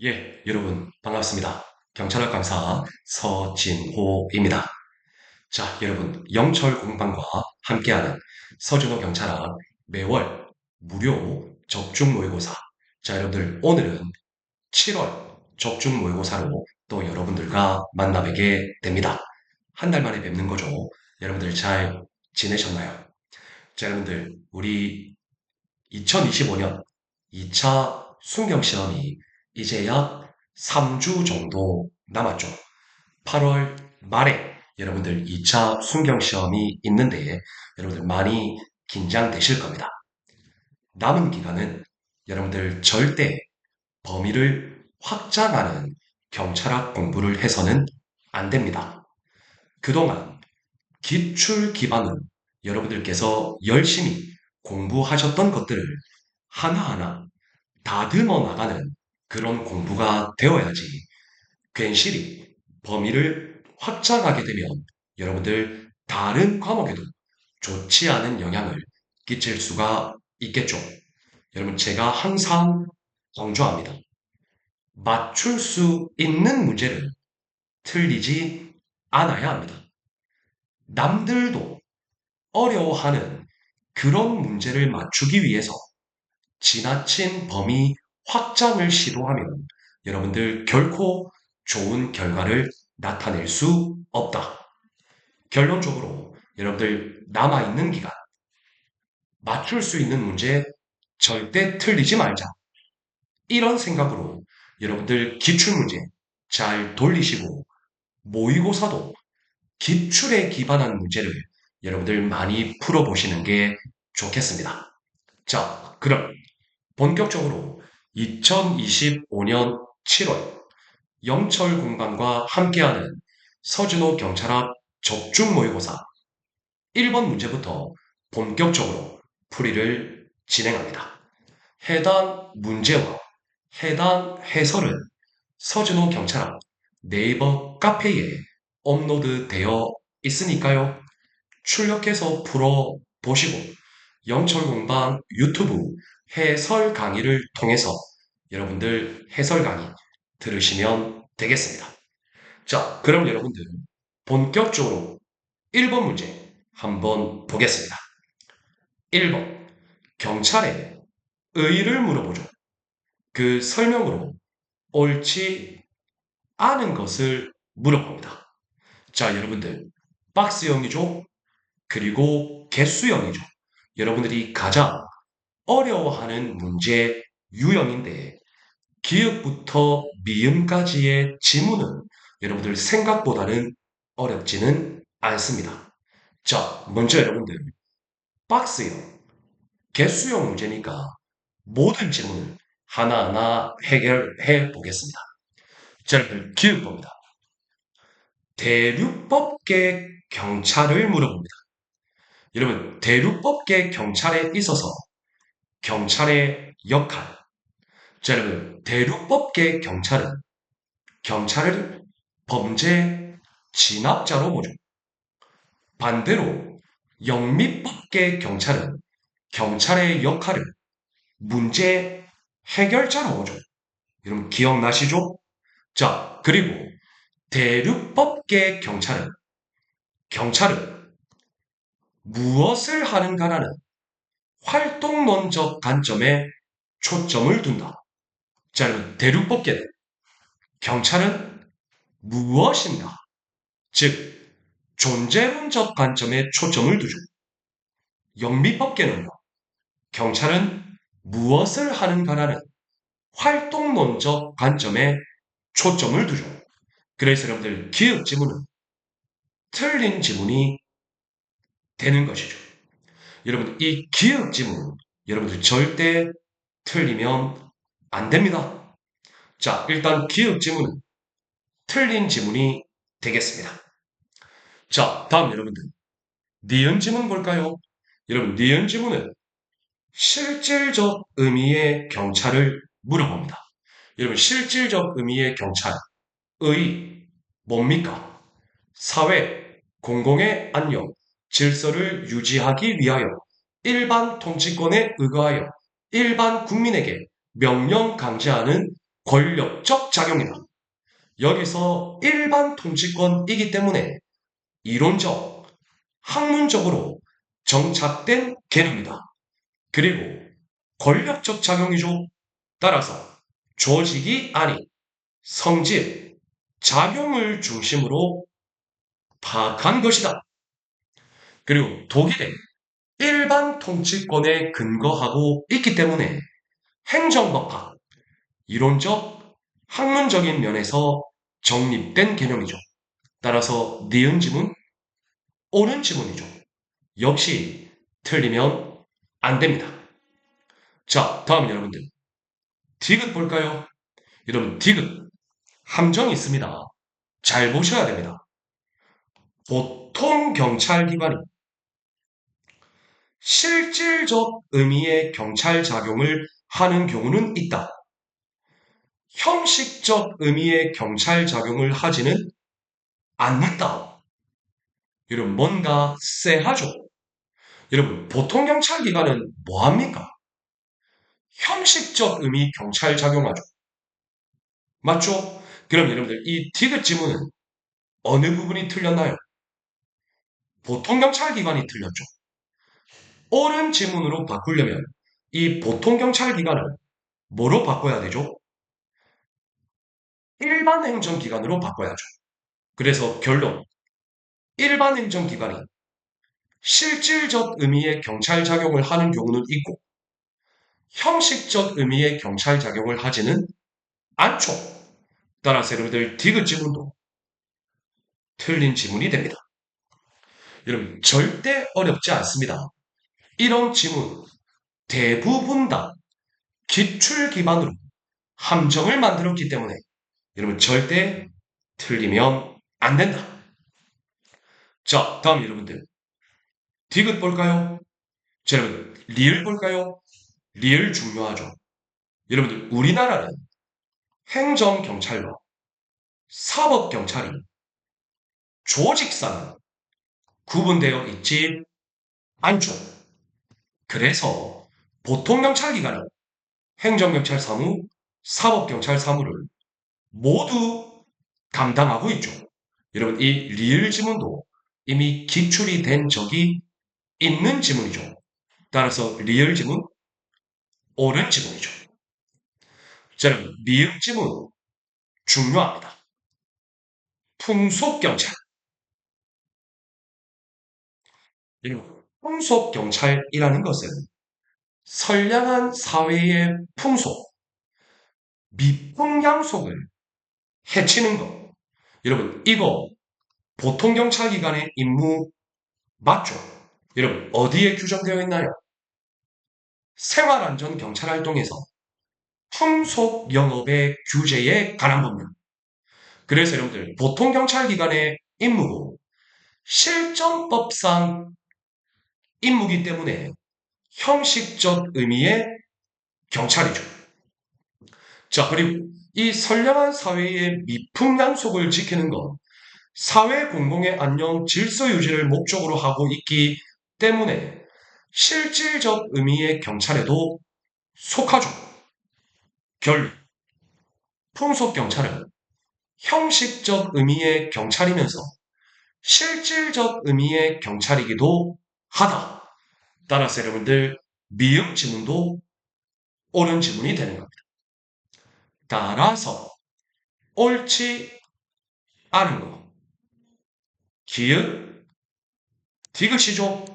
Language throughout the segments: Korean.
여러분 반갑습니다. 경찰학 강사 서진호입니다. 자, 여러분 영철 공방과 함께하는 서준호 경찰학 매월 무료 적중 모의고사. 자, 여러분들 오늘은 7월 적중 모의고사로 또 여러분들과 만나뵙게 됩니다. 한 달 만에 뵙는 거죠. 여러분들 잘 지내셨나요? 자, 여러분들 우리 2025년 2차 순경시험이 이제 약 3주 정도 남았죠. 8월 말에 여러분들 2차 순경시험이 있는데 여러분들 많이 긴장되실 겁니다. 남은 기간은 여러분들 절대 범위를 확장하는 경찰학 공부를 해서는 안 됩니다. 그동안 기출 기반으로 여러분들께서 열심히 공부하셨던 것들을 하나하나 다듬어 나가는 그런 공부가 되어야지 괜시리 범위를 확장하게 되면 여러분들 다른 과목에도 좋지 않은 영향을 끼칠 수가 있겠죠. 여러분 제가 항상 강조합니다. 맞출 수 있는 문제를 틀리지 않아야 합니다. 남들도 어려워하는 그런 문제를 맞추기 위해서 지나친 범위 확장을 시도하면 여러분들 결코 좋은 결과를 나타낼 수 없다. 결론적으로 여러분들 남아있는 기간 맞출 수 있는 문제 절대 틀리지 말자. 이런 생각으로 여러분들 기출문제 잘 돌리시고 모의고사도 기출에 기반한 문제를 여러분들 많이 풀어보시는 게 좋겠습니다. 자, 그럼 본격적으로 2025년 7월 영철 공방과 함께하는 서준호 경찰학 적중 모의고사 1번 문제부터 본격적으로 풀이를 진행합니다. 해당 문제와 해당 해설은 서준호 경찰학 네이버 카페에 업로드 되어 있으니까요. 출력해서 풀어보시고 영철공방 유튜브 해설 강의를 통해서 여러분들 해설 강의 들으시면 되겠습니다. 자, 그럼 여러분들 본격적으로 1번 문제 한번 보겠습니다. 1번 경찰에 의의를 물어보죠. 그 설명으로 옳지 않은 것을 물어봅니다. 자, 여러분들 박스형이죠. 그리고 개수형이죠. 여러분들이 가장 어려워하는 문제 유형인데 기읍부터 미음까지의 지문은 여러분들 생각보다는 어렵지는 않습니다. 자, 먼저 여러분들 박스형, 개수형 문제니까 모든 지문을 하나하나 해결해 보겠습니다. 자, 여러분들 기읍봅니다. 대륙법계 경찰을 물어봅니다. 여러분, 대륙법계 경찰에 있어서 경찰의 역할. 자, 여러분, 대륙법계 경찰은 경찰을 범죄 진압자로 보죠. 반대로 영미법계 경찰은 경찰의 역할을 문제 해결자로 보죠. 여러분, 기억나시죠? 자, 그리고 대륙법계 경찰은 무엇을 하는가라는 활동론적 관점에 초점을 둔다. 자, 여러분, 대륙법계는 경찰은 무엇인가? 즉, 존재론적 관점에 초점을 두죠. 영미법계는요, 경찰은 무엇을 하는가라는 활동론적 관점에 초점을 두죠. 그래서 여러분들 기억 지문은 틀린 지문이 되는 것이죠. 여러분 이 기억 지문 여러분들 절대 틀리면 안 됩니다. 자, 일단 기억 지문은 틀린 지문이 되겠습니다. 자, 다음 여러분들 니은 지문 볼까요? 여러분 니은 지문은 실질적 의미의 경찰을 물어봅니다. 여러분 실질적 의미의 경찰 의 뭡니까? 사회, 공공의 안녕, 질서를 유지하기 위하여 일반 통치권에 의거하여 일반 국민에게 명령 강제하는 권력적 작용이다. 여기서 일반 통치권이기 때문에 이론적, 학문적으로 정착된 개념이다. 그리고 권력적 작용이죠. 따라서 조직이 아닌 성질, 작용을 중심으로 파악한 것이다. 그리고 독일의 일반 통치권에 근거하고 있기 때문에 행정법학, 이론적, 학문적인 면에서 정립된 개념이죠. 따라서 니은 지문, 옳은 지문이죠. 역시 틀리면 안 됩니다. 자, 다음 여러분들. 디귿 볼까요? 여러분, 디귿 함정이 있습니다. 잘 보셔야 됩니다. 보통 경찰기관이 실질적 의미의 경찰 작용을 하는 경우는 있다. 형식적 의미의 경찰 작용을 하지는 않는다. 여러분, 뭔가 쎄하죠? 여러분, 보통 경찰기관은 뭐합니까? 형식적 의미 경찰 작용하죠. 맞죠? 그럼 여러분들, 이 디귿 지문은 어느 부분이 틀렸나요? 보통 경찰기관이 틀렸죠. 옳은 지문으로 바꾸려면 이 보통 경찰기관을 뭐로 바꿔야 되죠? 일반 행정기관으로 바꿔야죠. 그래서 결론, 일반 행정기관이 실질적 의미의 경찰 작용을 하는 경우는 있고 형식적 의미의 경찰 작용을 하지는 않죠. 따라서 여러분들 디귿 지문도 틀린 지문이 됩니다. 여러분 절대 어렵지 않습니다. 이런 지문 대부분 다 기출 기반으로 함정을 만들었기 때문에 여러분 절대 틀리면 안 된다. 자, 다음 여러분들 디귿 볼까요? 자, 여러분 리을 볼까요? 리을 중요하죠. 여러분들 우리나라는 행정경찰과 사법경찰이 조직상 구분되어 있지 않죠. 그래서 보통경찰기관이 행정경찰 사무, 사법경찰 사무를 모두 담당하고 있죠. 여러분 이 리을 지문도 이미 기출이 된 적이 있는 지문이죠. 따라서 리을 지문, 옳은 지문이죠. 자, 여러분 리을 지문 중요합니다. 풍속경찰. 풍속경찰이라는 것은 선량한 사회의 풍속, 미풍양속을 해치는 것. 여러분, 이거 보통 경찰기관의 임무 맞죠? 여러분, 어디에 규정되어 있나요? 생활안전경찰활동에서 풍속 영업의 규제에 관한 법률. 그래서 여러분들, 보통 경찰기관의 임무고 실정법상 임무기 때문에 형식적 의미의 경찰이죠. 자, 그리고 이 선량한 사회의 미풍양속을 지키는 건 사회 공공의 안녕 질서 유지를 목적으로 하고 있기 때문에 실질적 의미의 경찰에도 속하죠. 결론. 풍속경찰은 형식적 의미의 경찰이면서 실질적 의미의 경찰이기도 하다. 따라서 여러분들 미음 지문도 옳은 지문이 되는 겁니다. 따라서 옳지 않은 거. 기읍, 디귿이죠.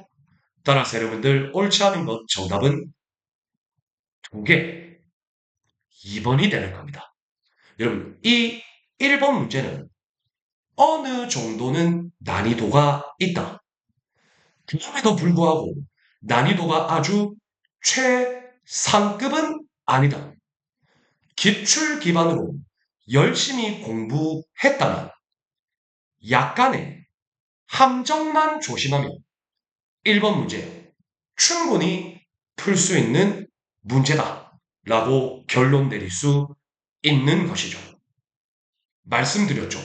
따라서 여러분들 옳지 않은 것 정답은 2개, 2번이 되는 겁니다. 여러분 이 1번 문제는 어느 정도는 난이도가 있다. 그럼에도 불구하고 난이도가 아주 최상급은 아니다. 기출 기반으로 열심히 공부했다면 약간의 함정만 조심하면 1번 문제 충분히 풀 수 있는 문제다 라고 결론 내릴 수 있는 것이죠. 말씀드렸죠.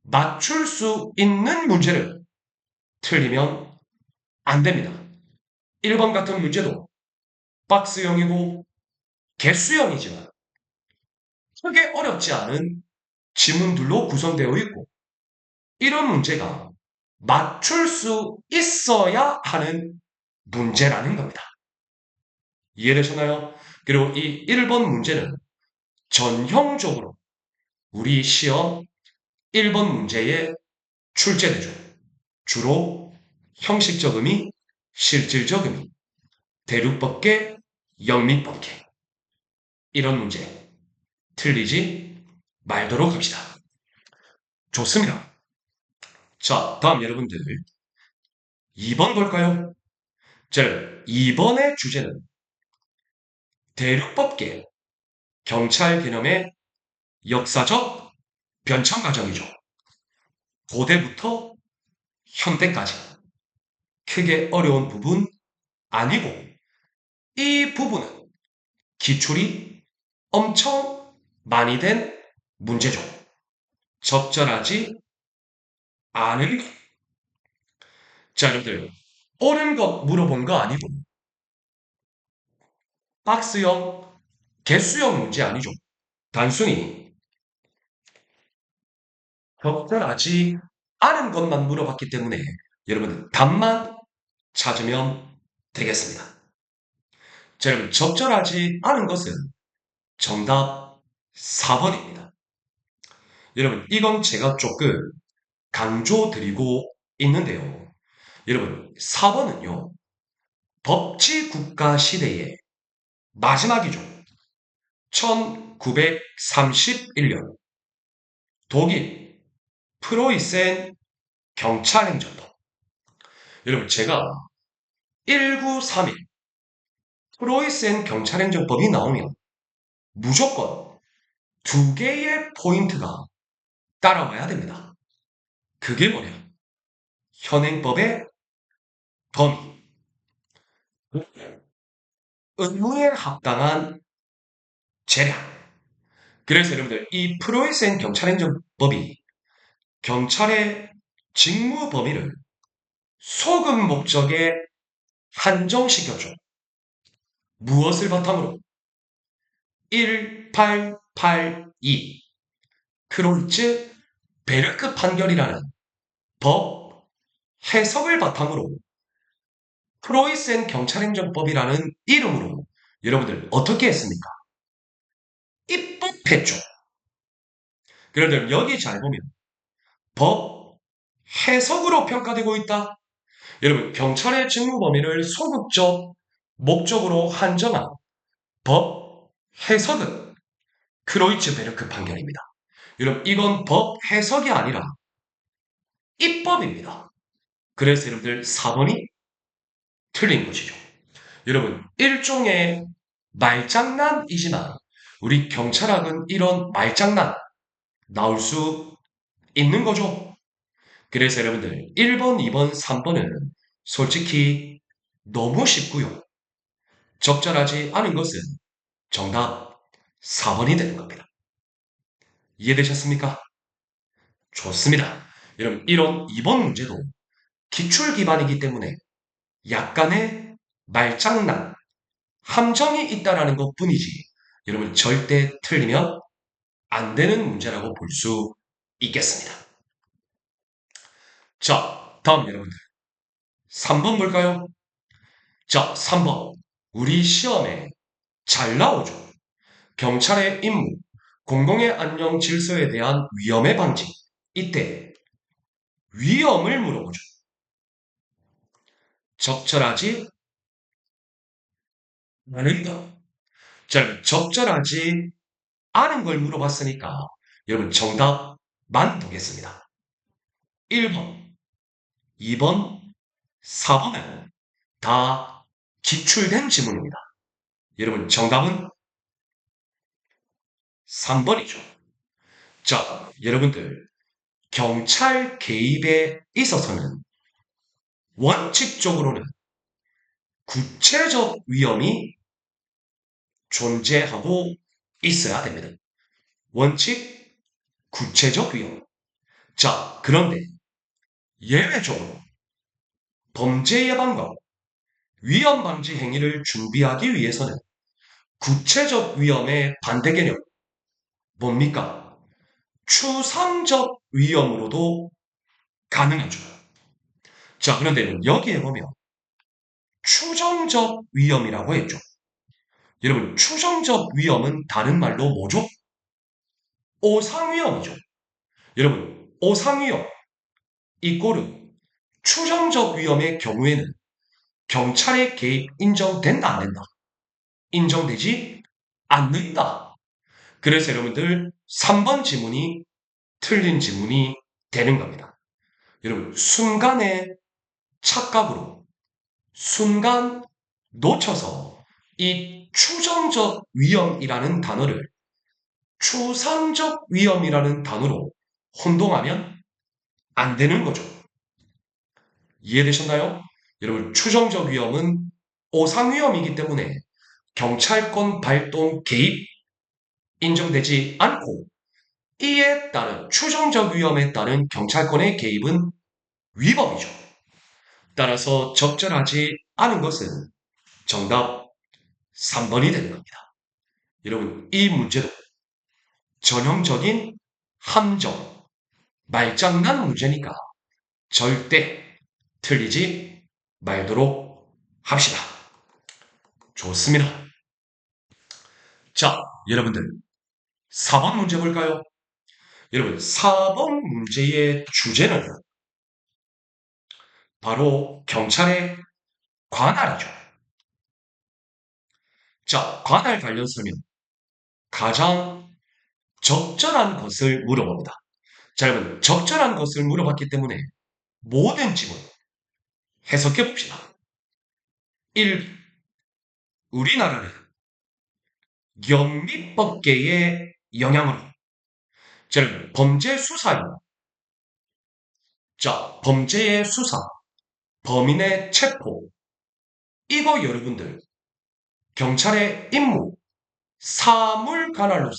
맞출 수 있는 문제를 틀리면 안 됩니다. 1번 같은 문제도 박스형이고 개수형이지만 크게 어렵지 않은 지문들로 구성되어 있고 이런 문제가 맞출 수 있어야 하는 문제라는 겁니다. 이해되셨나요? 그리고 이 1번 문제는 전형적으로 우리 시험 1번 문제에 출제되죠. 주로 형식적 의미, 실질적 의미, 대륙법계, 영미법계 이런 문제 틀리지 말도록 합시다. 좋습니다. 자, 다음 여러분들 2번 볼까요? 자, 2번의 주제는 대륙법계, 경찰 개념의 역사적 변천 과정이죠. 고대부터 현대까지 크게 어려운 부분 아니고 이 부분은 기출이 엄청 많이 된 문제죠. 적절하지 않은 것. 자, 여러분들 옳은 것 물어본 거 아니고 박스형, 개수형 문제 아니죠. 단순히 적절하지 않은 것만 물어봤기 때문에 여러분들 답만 찾으면 되겠습니다. 자, 여러분 적절하지 않은 것은 정답 4번입니다. 여러분 이건 제가 조금 강조드리고 있는데요. 여러분 4번은요. 법치국가 시대의 마지막이죠. 1931년 독일 프로이센 경찰행정법. 여러분 제가 1931 프로이센 경찰행정법이 나오면 무조건 두 개의 포인트가 따라와야 됩니다. 그게 뭐냐? 현행법의 범위, 의무에 합당한 재량. 그래서 여러분들 이 프로이센 경찰행정법이 경찰의 직무 범위를 소급 목적에 한정시켜줘. 무엇을 바탕으로? 1882 크로이츠 베르크 판결이라는 법 해석을 바탕으로 프로이센 경찰행정법이라는 이름으로 여러분들 어떻게 했습니까? 입법했죠. 그런데 여기 잘 보면 법 해석으로 평가되고 있다. 여러분 경찰의 직무 범위를 소극적 목적으로 한정한 법 해석은 크로이츠베르크 판결입니다. 여러분 이건 법 해석이 아니라 입법입니다. 그래서 여러분들 4번이 틀린 것이죠. 여러분 일종의 말장난이지만 우리 경찰학은 이런 말장난 나올 수 있는 거죠. 그래서 여러분들 1번, 2번, 3번은 솔직히 너무 쉽고요. 적절하지 않은 것은 정답 4번이 되는 겁니다. 이해되셨습니까? 좋습니다. 여러분 이런 2번 문제도 기출 기반이기 때문에 약간의 말장난, 함정이 있다라는 것 뿐이지 여러분 절대 틀리면 안 되는 문제라고 볼 수 있겠습니다. 자, 다음 여러분들 3번 볼까요? 자, 3번 우리 시험에 잘 나오죠. 경찰의 임무, 공공의 안녕 질서에 대한 위험의 방지. 이때 위험을 물어보죠. 적절하지 않은 것. 자, 적절하지 않은 걸 물어봤으니까 여러분 정답만 보겠습니다. 1번, 2번, 4번은 다 기출된 지문입니다. 여러분 정답은 3번이죠. 자, 여러분들 경찰 개입에 있어서는 원칙적으로는 구체적 위험이 존재하고 있어야 됩니다. 원칙, 구체적 위험. 자, 그런데 예외적으로 범죄 예방과 위험 방지 행위를 준비하기 위해서는 구체적 위험의 반대 개념, 뭡니까? 추상적 위험으로도 가능하죠. 자, 그런데 여기에 보면 추정적 위험이라고 했죠. 여러분, 추정적 위험은 다른 말로 뭐죠? 오상위험이죠. 여러분, 오상위험 이꼴은 추정적 위험의 경우에는 경찰의 개입 인정된다, 안 된다? 인정되지 않는다. 그래서 여러분들 3번 지문이 틀린 지문이 되는 겁니다. 여러분, 순간의 착각으로 순간 놓쳐서 이 추정적 위험이라는 단어를 추상적 위험이라는 단어로 혼동하면 안 되는 거죠. 이해되셨나요? 여러분, 추정적 위험은 오상 위험이기 때문에 경찰권 발동 개입 인정되지 않고 이에 따른 추정적 위험에 따른 경찰권의 개입은 위법이죠. 따라서 적절하지 않은 것은 정답 3번이 되는 겁니다. 여러분, 이 문제도 전형적인 함정, 말장난 문제니까 절대 틀리지 말도록 합시다. 좋습니다. 자, 여러분들 4번 문제 볼까요? 여러분 4번 문제의 주제는 바로 경찰의 관할이죠. 자, 관할 관련 설명 가장 적절한 것을 물어봅니다. 자, 여러분 적절한 것을 물어봤기 때문에 모든 질문 해석해 봅시다. 1. 우리나라는 영미법계의 영향으로 자, 여러분 범죄 수사입니다. 자, 범죄의 수사, 범인의 체포 이거 여러분들 경찰의 임무, 사물 관할로서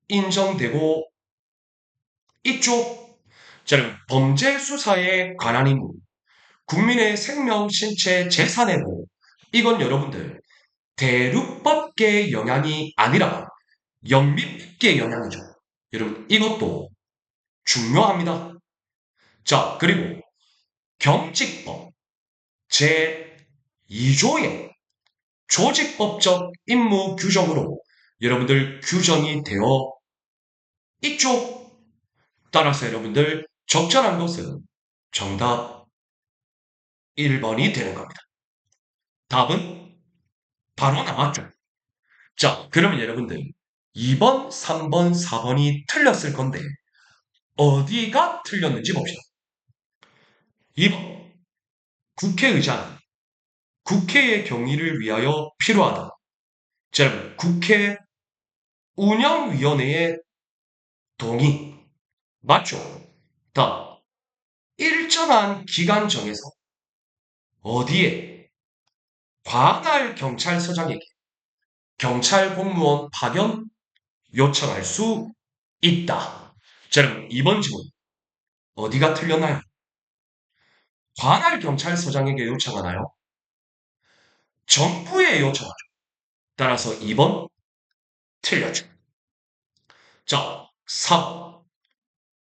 인정되고 있죠. 자, 여러분 범죄 수사에 관한 임무, 국민의 생명, 신체, 재산의 보호 이건 여러분들 대륙법계의 영향이 아니라 영미법계의 영향이죠. 여러분 이것도 중요합니다. 자, 그리고 경직법 제2조의 조직법적 임무 규정으로 여러분들 규정이 되어 있죠. 따라서 여러분들 적절한 것은 정답 1번이 되는 겁니다. 답은 바로 나왔죠. 자, 그러면 여러분들 2번, 3번, 4번이 틀렸을 건데 어디가 틀렸는지 봅시다. 2번 국회의장 국회의 경위를 위하여 필요하다. 자, 여러분 국회 운영위원회의 동의 맞죠? 다 일정한 기간 정해서 어디에 관할 경찰서장에게 경찰 공무원 파견 요청할 수 있다. 자, 여러분 이번 질문 어디가 틀렸나요? 관할 경찰서장에게 요청하나요? 정부에 요청하죠. 따라서 2번 틀렸죠. 자, 4번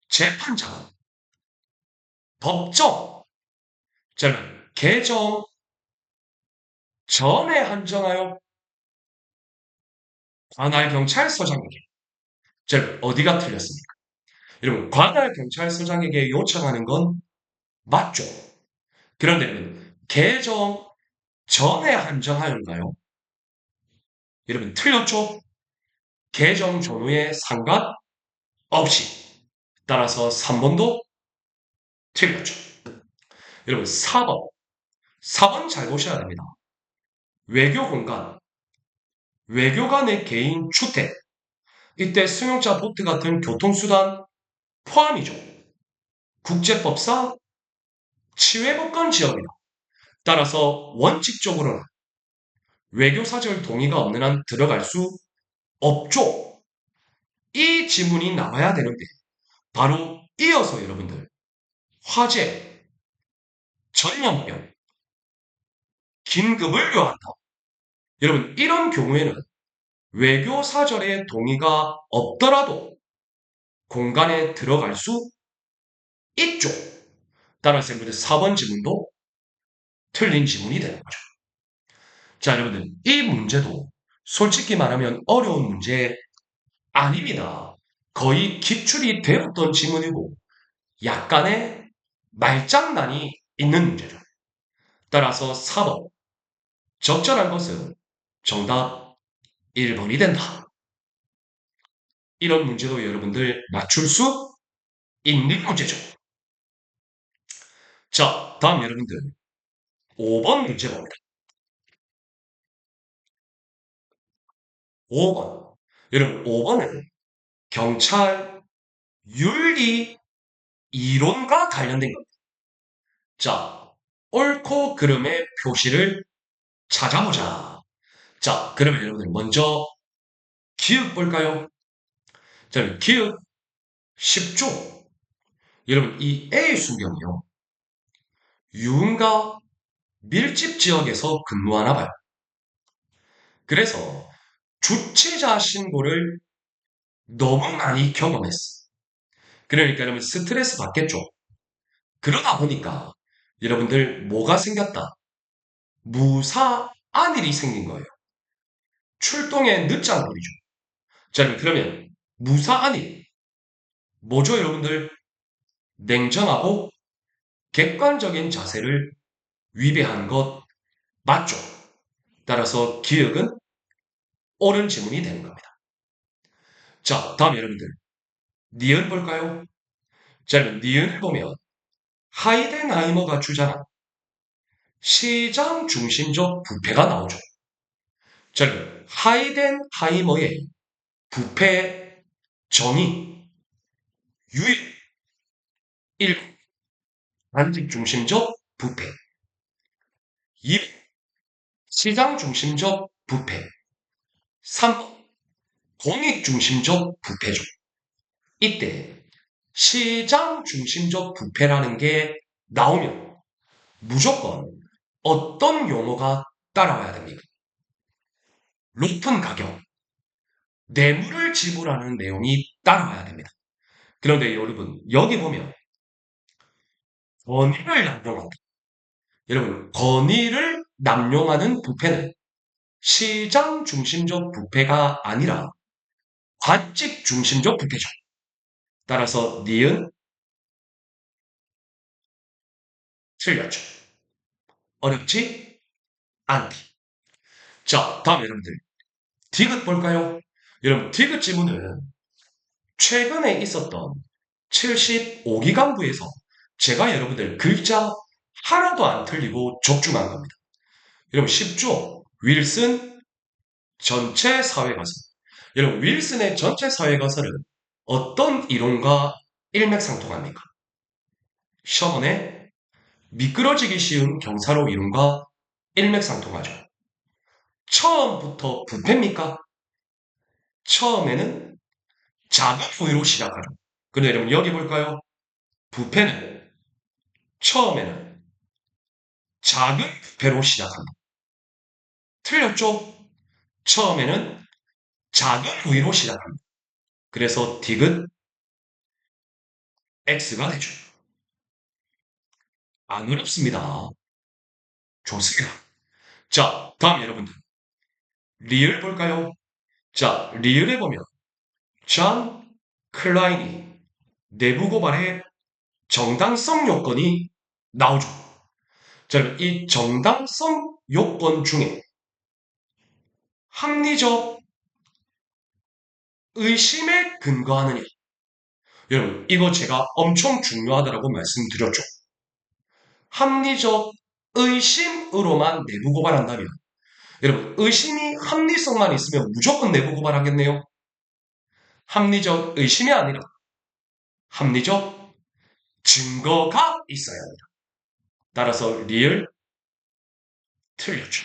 재판장은 법정 자, 여러분 개정 전에 한정하여 관할 경찰서장에게 자, 여러분 어디가 틀렸습니까? 여러분 관할 경찰서장에게 요청하는 건 맞죠. 그런데 개정 전에 한정하였나요? 여러분 틀렸죠? 개정 전후에 상관없이 따라서 3번도 틀렸죠. 여러분 4번 잘 보셔야 됩니다. 외교 공간, 외교관의 개인 주택 이때 승용차, 보트 같은 교통수단 포함이죠. 국제법상 치외법권 지역이다. 따라서 원칙적으로는 외교사절 동의가 없는 한 들어갈 수 없죠. 이 지문이 나와야 되는데 바로 이어서 여러분들 화재, 전염병, 긴급을 요한다. 여러분 이런 경우에는 외교 사절의 동의가 없더라도 공간에 들어갈 수 있죠. 따라서 여러분들 4번 지문도 틀린 지문이 되는 거죠. 자, 여러분들 이 문제도 솔직히 말하면 어려운 문제 아닙니다. 거의 기출이 되었던 지문이고 약간의 말장난이 있는 문제죠. 따라서 4번 적절한 것은 정답 1번이 된다. 이런 문제도 여러분들 맞출 수 있는 문제죠. 자, 다음 여러분들 5번 문제 봅니다. 5번. 여러분 5번은 경찰 윤리 이론과 관련된 겁니다. 자, 옳고 그름의 표시를 찾아보자. 자, 그러면 여러분들 먼저 기억 볼까요? 자, 기억 10조. 여러분 이 A의 순경이요. 유흥가 밀집 지역에서 근무하나 봐요. 그래서 주치자 신고를 너무 많이 경험했어. 그러니까 여러분 스트레스 받겠죠. 그러다 보니까 여러분들 뭐가 생겼다? 무사한 일이 생긴 거예요. 출동의 늦장거리죠. 자, 그러면 무사한 일 뭐죠, 여러분들? 냉정하고 객관적인 자세를 위배한 것 맞죠? 따라서 기억은 옳은 지문이 되는 겁니다. 자, 다음 여러분들 니은 볼까요? 자, 그러면 니은을 보면 하이덴하이머가 주장한 시장 중심적 부패가 나오죠. 자, 그럼 하이덴하이머의 부패 정의 유일 1. 단직 중심적 부패 2. 시장 중심적 부패 3. 공익 중심적 부패죠. 이때 시장 중심적 부패라는 게 나오면 무조건 어떤 용어가 따라와야 됩니까? 높은 가격, 뇌물을 지불하는 내용이 따라와야 됩니다. 그런데 여러분 여기 보면 권위를 남용한다. 여러분 권위를 남용하는 부패는 시장 중심적 부패가 아니라 관직 중심적 부패죠. 따라서 니은 틀렸죠. 어렵지 않기. 자, 다음 여러분들 디귿 볼까요? 여러분 디귿 지문은 최근에 있었던 75기강부에서 제가 여러분들 글자 하나도 안 틀리고 적중한 겁니다. 여러분 쉽죠? 윌슨 전체 사회가설. 여러분 윌슨의 전체 사회가설은 어떤 이론과 일맥상통합니까? 셔먼의 미끄러지기 쉬운 경사로 이론과 일맥상통하죠. 처음부터 부패입니까? 처음에는 작은 부위로 시작하죠. 근데 여러분 여기 볼까요? 부패는 처음에는 작은 부패로 시작합니다. 틀렸죠? 처음에는 작은 부위로 시작합니다. 그래서 딕은 X가 되죠. 안 어렵습니다. 좋습니다. 자, 다음 여러분들. 리을 볼까요? 자, 리을에 보면 존 클라인이 내부 고발의 정당성 요건이 나오죠. 자, 그럼 이 정당성 요건 중에 합리적 의심에 근거하느냐. 여러분, 이거 제가 엄청 중요하다고 말씀드렸죠. 합리적 의심으로만 내부 고발한다면 여러분, 의심이 합리성만 있으면 무조건 내부 고발하겠네요. 합리적 의심이 아니라 합리적 증거가 있어야 합니다. 따라서 리을 틀렸죠.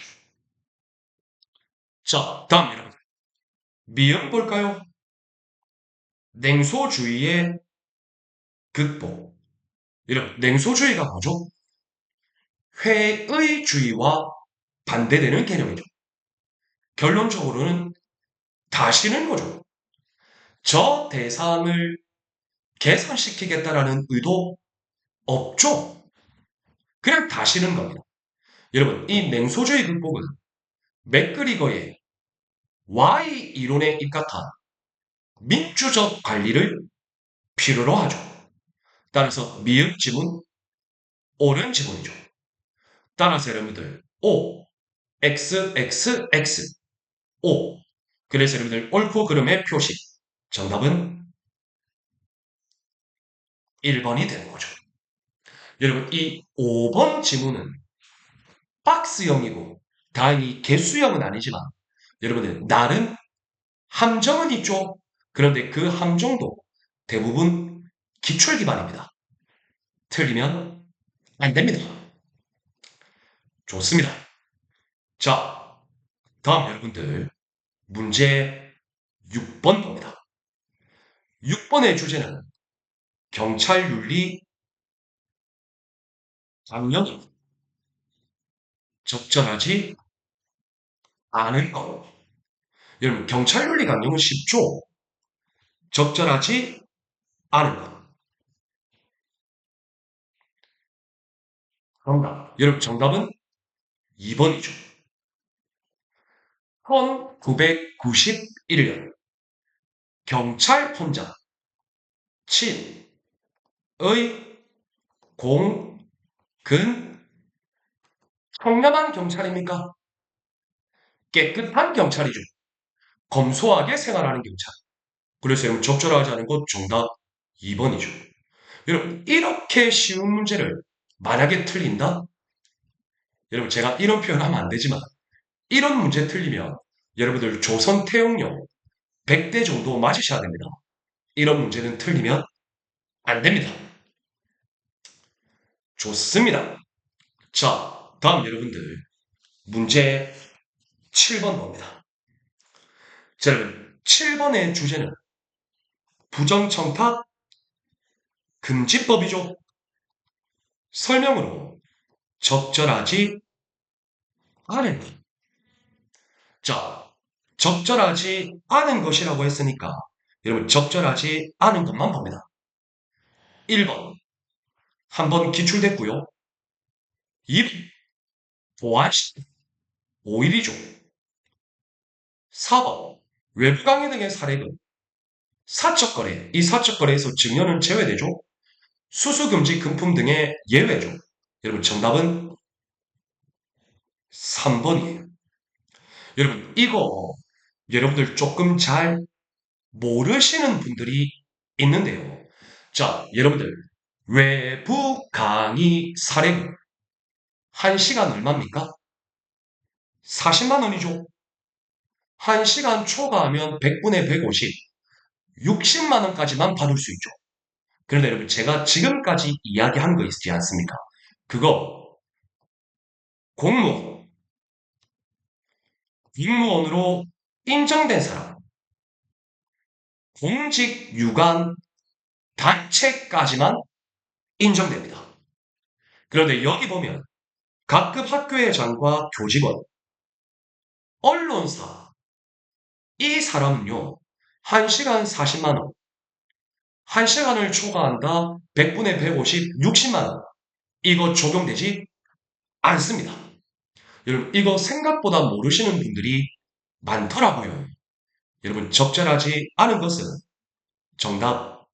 자, 다음 여러분. 미음 볼까요? 냉소주의의 극복. 여러분, 냉소주의가 뭐죠? 회의주의와 반대되는 개념이죠. 결론적으로는 다시는 거죠. 저 대상을 개선시키겠다라는 의도 없죠. 그냥 다시는 겁니다. 여러분, 이 냉소주의 극복은 맥그리거의 Y 이론에 입각한 민주적 관리를 필요로 하죠. 따라서 미음 지문, 옳은 지문이죠. 따라서 여러분들 O, X, X, X, O. 그래서 여러분들 옳고 그름의 표시. 정답은 1번이 되는 거죠. 여러분 이 5번 지문은 박스형이고 다행히 개수형은 아니지만 여러분들 나름 함정은 있죠. 그런데 그 함정도 대부분 기출 기반입니다. 틀리면 안 됩니다. 좋습니다. 자, 다음 여러분들 문제 6번 봅니다. 6번의 주제는 경찰 윤리 강령이 적절하지 않은 것. 여러분 경찰 윤리 강령은 쉽죠. 적절하지 않은 것. 정답. 여러분 정답은 2번이죠. 1991년 경찰본장 친의 공근 청렴한 경찰입니까? 깨끗한 경찰이죠. 검소하게 생활하는 경찰. 그래서 여러분 적절하지 않은 것 정답 2번이죠. 여러분 이렇게 쉬운 문제를 만약에 틀린다? 여러분 제가 이런 표현하면 안 되지만 이런 문제 틀리면 여러분들 조선 태용령 100대 정도 맞으셔야 됩니다. 이런 문제는 틀리면 안 됩니다. 좋습니다. 자, 다음 여러분들 문제 7번 봅니다. 자, 여러분 7번의 주제는 부정청탁 금지법이죠. 설명으로 적절하지 않은 것. 자, 적절하지 않은 것이라고 했으니까 여러분 적절하지 않은 것만 봅니다. 1번 한번 기출됐고요. 2번 보완시 오일이죠. 4번 외부 강의 등의 사례금 사적거래 이 사적거래에서 증여는 제외되죠. 수수금지 금품 등의 예외죠. 여러분 정답은 3번이에요. 여러분 이거 여러분들 조금 잘 모르시는 분들이 있는데요. 자, 여러분들 외부 강의 사례금 1시간 얼마입니까? 40만 원이죠. 1시간 초과하면 100분의 150, 60만 원까지만 받을 수 있죠. 그런데 여러분 제가 지금까지 이야기한 거 있지 않습니까? 그거 공무원, 공무원으로 인정된 사람, 공직 유관 단체까지만 인정됩니다. 그런데 여기 보면 각급 학교의 장과 교직원, 언론사 이 사람은요 1시간 40만 원, 1시간을 초과한다 100분의 150, 60만 원 이거 적용되지 않습니다. 여러분 이거 생각보다 모르시는 분들이 많더라고요. 여러분 적절하지 않은 것은 정답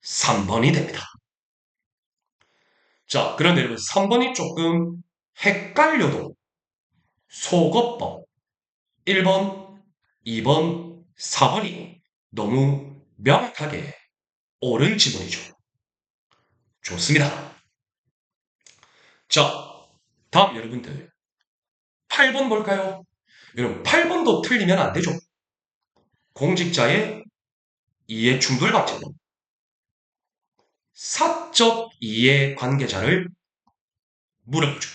3번이 됩니다. 자, 그런데 여러분 3번이 조금 헷갈려도 속어법 1번, 2번, 4번이 너무 명확하게 옳은 지문이죠. 좋습니다. 자, 다음 여러분들 8번 볼까요? 여러분 8번도 틀리면 안 되죠. 공직자의 이해 충돌 방지법. 사적 이해 관계자를 물어보죠.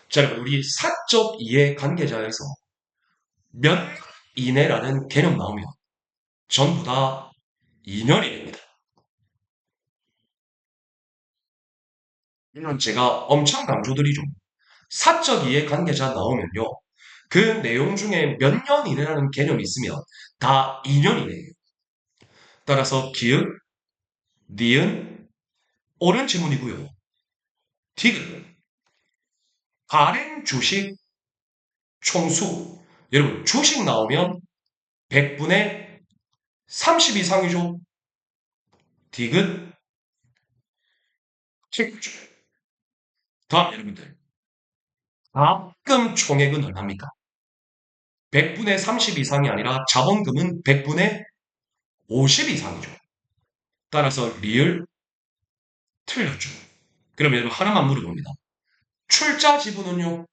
자, 여러분 우리 사적 이해 관계자에서 몇 이내라는 개념 나오면 전부 다 2년이 됩니다. 이건 제가 엄청 강조드리죠. 사적 이해 관계자 나오면요. 그 내용 중에 몇 년 이내라는 개념이 있으면 다 2년 이내예요. 따라서 기역, 니은, 옳은 지문이고요. 디귿, 발행 주식 총수. 여러분, 주식 나오면 100분의 30 이상이죠. 디귿, 책주. 다음 여러분들. 자금 총액은 얼마입니까? 100분의 30 이상이 아니라 자본금은 100분의 50 이상이죠. 따라서 리을 틀렸죠. 그럼 여러분 하나만 물어봅니다. 출자 지분은요?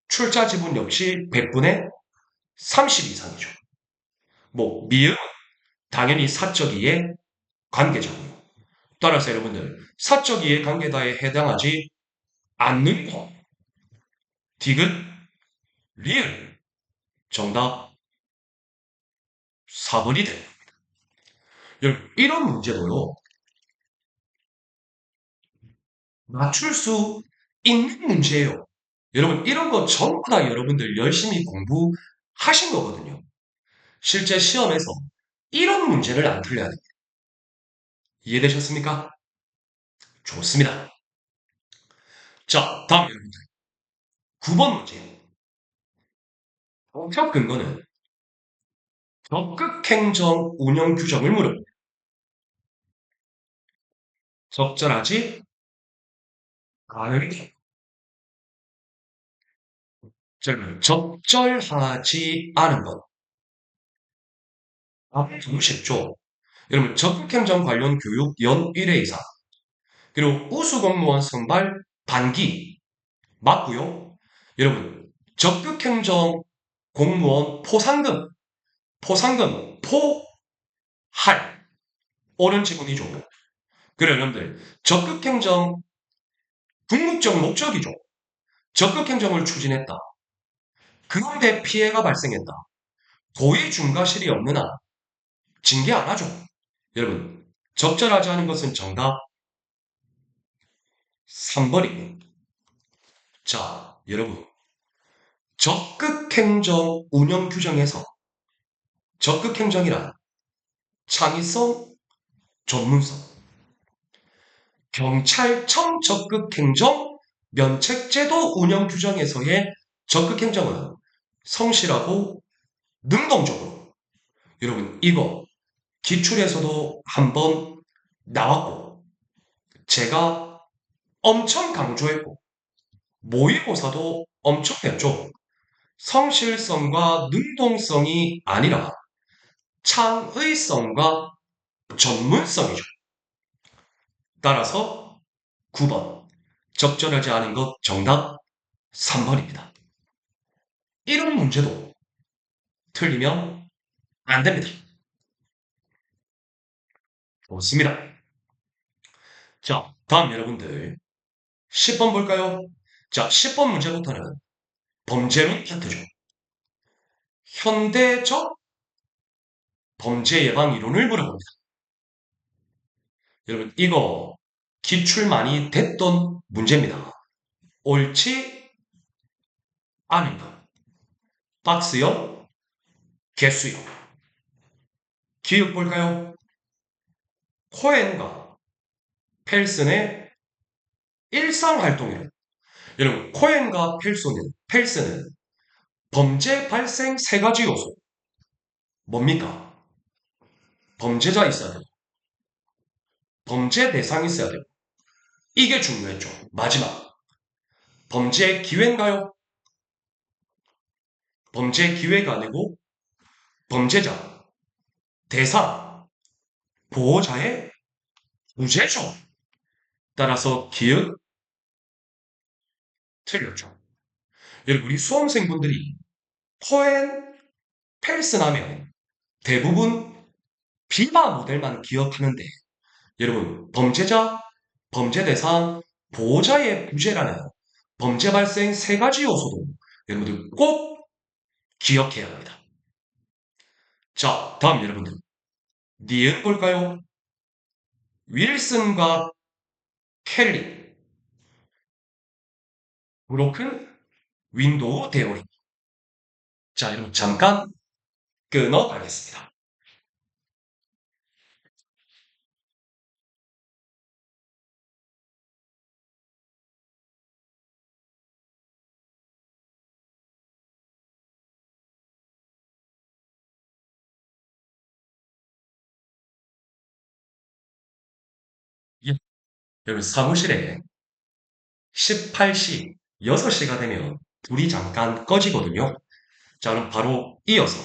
출자 지분 역시 100분의 30 이상이죠. 뭐 미음은 당연히 사적 이해 관계자고요. 따라서 여러분들 사적 이해 관계다에 해당하지 않는 거 디귿 리을 정답 4번이 됩니다. 여러분 이런 문제도요. 맞출 수 있는 문제예요. 여러분 이런 거 전부 다 여러분들 열심히 공부하신 거거든요. 실제 시험에서 이런 문제를 안 틀려야 됩니다. 이해되셨습니까? 좋습니다. 자, 다음 여러분들. 9번 문제. 법적 근거는 적극행정 운영 규정을 물어봅니다. 적절하지 않은 적절하지 않은 것. 너무 쉽죠? 여러분, 적극행정 관련 교육 연 1회 이상. 그리고 우수공무원 선발 반기. 맞고요. 여러분, 적극행정 공무원 포상금. 포상금, 포할. 옳은 지문이죠. 그래, 여러분들. 적극행정 궁극적 목적이죠. 적극행정을 추진했다. 그런데 피해가 발생했다. 고의 중과실이 없는 한 징계 안 하죠. 여러분, 적절하지 않은 것은 정답 3번입니다. 자, 여러분. 적극행정 운영 규정에서 적극행정이란 창의성, 전문성, 경찰청 적극행정, 면책제도 운영 규정에서의 적극행정은 성실하고 능동적으로. 여러분, 이거 기출에서도 한번 나왔고, 제가 엄청 강조했고, 모의고사도 엄청 냈죠. 성실성과 능동성이 아니라 창의성과 전문성이죠. 따라서 9번. 적절하지 않은 것 정답 3번입니다. 이런 문제도 틀리면 안 됩니다. 좋습니다. 자, 다음 여러분들 10번 볼까요? 자, 10번 문제부터는 범죄론 파트죠. 현대적 범죄 예방 이론을 물어봅니다. 여러분, 이거 기출 많이 됐던 문제입니다. 옳지 않은 것. 박스요, 개수요. 기억 볼까요? 코엔과 펠슨의 일상활동이론. 여러분, 코엔과 펠슨은 범죄 발생 세 가지 요소. 뭡니까? 범죄자 있어야 되고, 범죄 대상이 있어야 되고, 이게 중요했죠. 마지막. 범죄 기회인가요? 범죄 기회가 아니고, 범죄자, 대상, 보호자의 무죄죠. 따라서 기억 틀렸죠. 여러분, 우리 수험생분들이 코엔, 펠슨 하면 대부분 비마 모델만 기억하는데, 여러분, 범죄자, 범죄 대상, 보호자의 부재라는 범죄 발생 세 가지 요소도 여러분들 꼭 기억해야 합니다. 자, 다음 여러분들. 니은 볼까요? 윌슨과 켈리. 브로큰 윈도우 데오리. 자, 여러분 잠깐 끊어가겠습니다. 예. 여러분 사무실에 18시, 6시가 되면 불이 잠깐 꺼지거든요. 자, 그럼 바로 이어서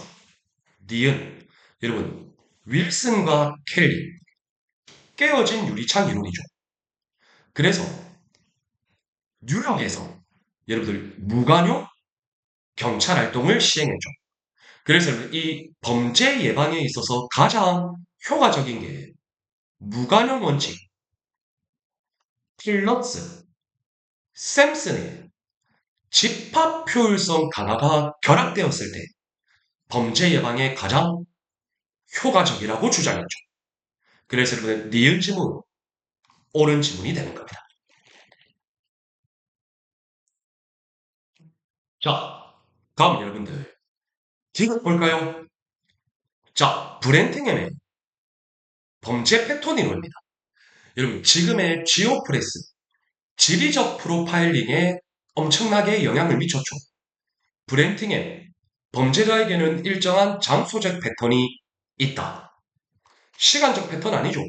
니은, 여러분 윌슨과 켈리, 깨어진 유리창 이론이죠. 그래서 뉴욕에서 여러분들 무관용 경찰 활동을 시행했죠. 그래서 이 범죄 예방에 있어서 가장 효과적인 게 무관용 원칙, 필럽스, 샘슨의 집합 효율성 강화가 결합되었을 때 범죄 예방에 가장 효과적이라고 주장했죠. 그래서 여러분 니은 지문, 옳은 지문이 되는 겁니다. 자, 다음 여러분들 지금 볼까요? 자, 브렌팅햄의 범죄 패턴 이론입니다. 여러분 지금의 지오프레스, 지리적 프로파일링에 엄청나게 영향을 미쳤죠. 브렌팅햄, 범죄자에게는 일정한 장소적 패턴이 있다. 시간적 패턴 아니죠.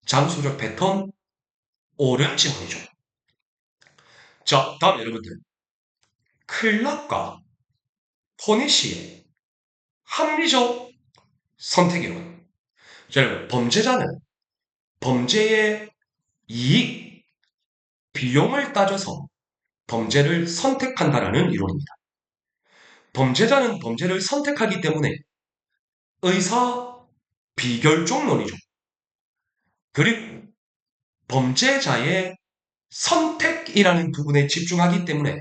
장소적 패턴, 옳은 지문이죠. 자, 다음 여러분들. 클락과 포니시의 합리적 선택이론. 자, 여러분, 범죄자는 범죄의 이익, 비용을 따져서 범죄를 선택한다라는 이론입니다. 범죄자는 범죄를 선택하기 때문에 의사 비결종론이죠. 그리고 범죄자의 선택이라는 부분에 집중하기 때문에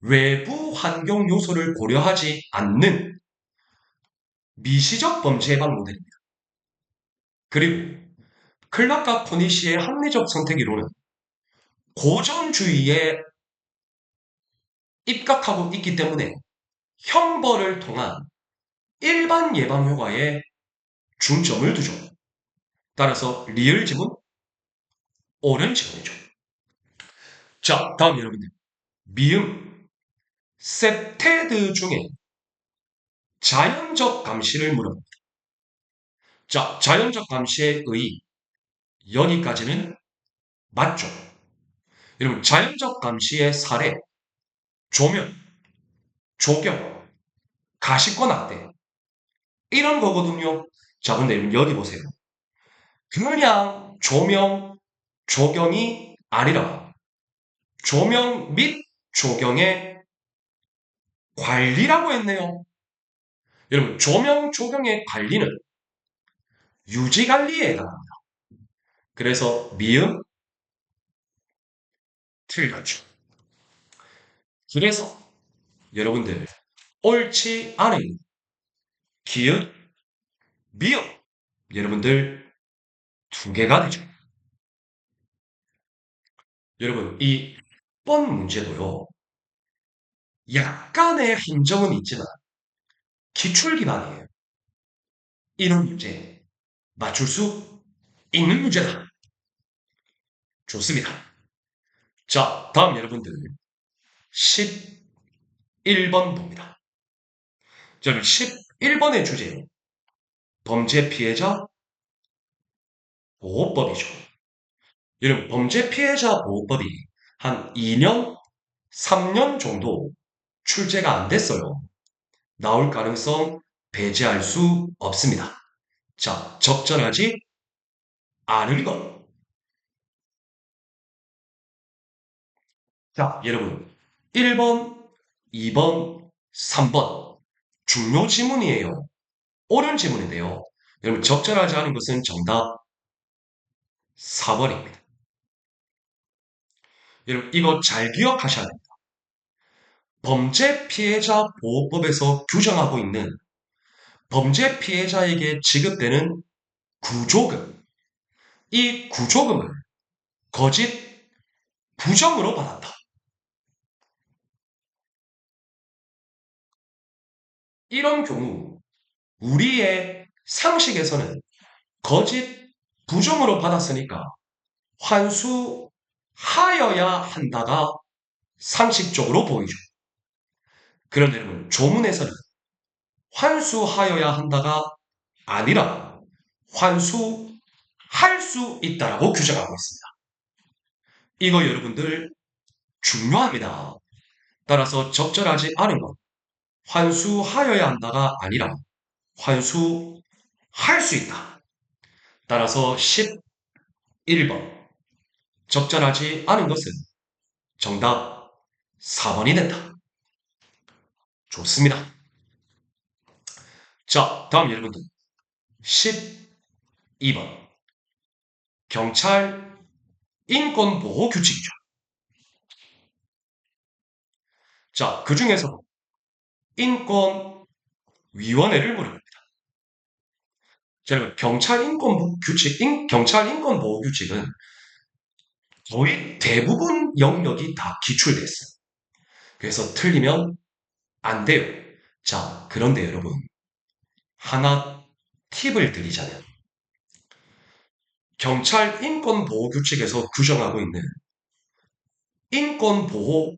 외부 환경 요소를 고려하지 않는 미시적 범죄 예방 모델입니다. 그리고 클락과 코니시의 합리적 선택 이론은 고전주의에 입각하고 있기 때문에 형벌을 통한 일반 예방 효과에 중점을 두죠. 따라서 리을 지문, 옳은 지문이죠. 자, 다음 여러분들. 미음, 셉테드 중에 자연적 감시를 물어봅니다. 자, 자연적 감시의 의, 여기까지는 맞죠. 여러분, 자연적 감시의 사례, 조면, 조경, 가시권 확대, 이런 거거든요. 자, 근데 여기 보세요. 그냥 조명, 조경이 아니라 조명 및 조경의 관리라고 했네요. 여러분, 조명, 조경의 관리는 유지관리에 해당합니다. 그래서 미음, 틀렸죠. 그래서 여러분들 옳지 않은 기읍, 미음, 여러분들 두 개가 되죠. 여러분, 이 번 문제도요, 약간의 함정은 있지만 기출 기반이에요. 이런 문제 맞출 수 있는 문제다. 좋습니다. 자, 다음 여러분들 11번 봅니다. 저는 11번의 주제 범죄 피해자 보호법이죠. 여러분 범죄 피해자 보호법이 한 2년, 3년 정도 출제가 안 됐어요. 나올 가능성 배제할 수 없습니다. 자, 적절하지 않을 것. 자, 여러분 1번, 2번, 3번 중요 지문이에요. 옳은 지문인데요. 여러분 적절하지 않은 것은 정답 4번입니다. 여러분 이거 잘 기억하셔야 됩니다. 범죄 피해자 보호법에서 규정하고 있는 범죄 피해자에게 지급되는 구조금, 이 구조금을 거짓 부정으로 받았다. 이런 경우 우리의 상식에서는 거짓 부정으로 받았으니까 환수하여야 한다가 상식적으로 보이죠. 그런데 여러분 조문에서는 환수하여야 한다가 아니라 환수할 수 있다라고 규정하고 있습니다. 이거 여러분들 중요합니다. 따라서 적절하지 않은 것, 환수하여야 한다가 아니라 환수할 수 있다. 따라서 11번 적절하지 않은 것은 정답 4번이 된다. 좋습니다. 자, 다음 여러분들 12번 경찰 인권보호 규칙이죠. 자, 그 중에서 인권위원회를 물어봅니다. 자, 여러분 경찰 인권 규칙, 경찰 인권보호 규칙은 거의 대부분 영역이 다 기출됐어요. 그래서 틀리면 안 돼요. 자, 그런데 여러분 하나 팁을 드리자면 경찰 인권보호 규칙에서 규정하고 있는 인권보호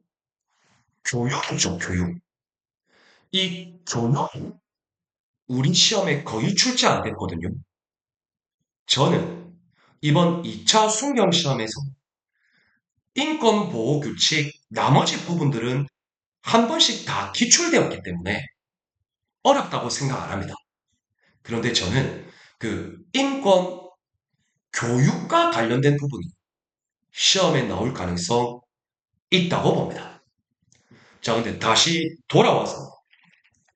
교육이죠, 교육. 이 교육이 우리 시험에 거의 출제 안 됐거든요. 저는 이번 2차 순경 시험에서 인권보호 규칙 나머지 부분들은 한 번씩 다 기출되었기 때문에 어렵다고 생각 안 합니다. 그런데 저는 그 인권 교육과 관련된 부분이 시험에 나올 가능성 있다고 봅니다. 자, 근데 다시 돌아와서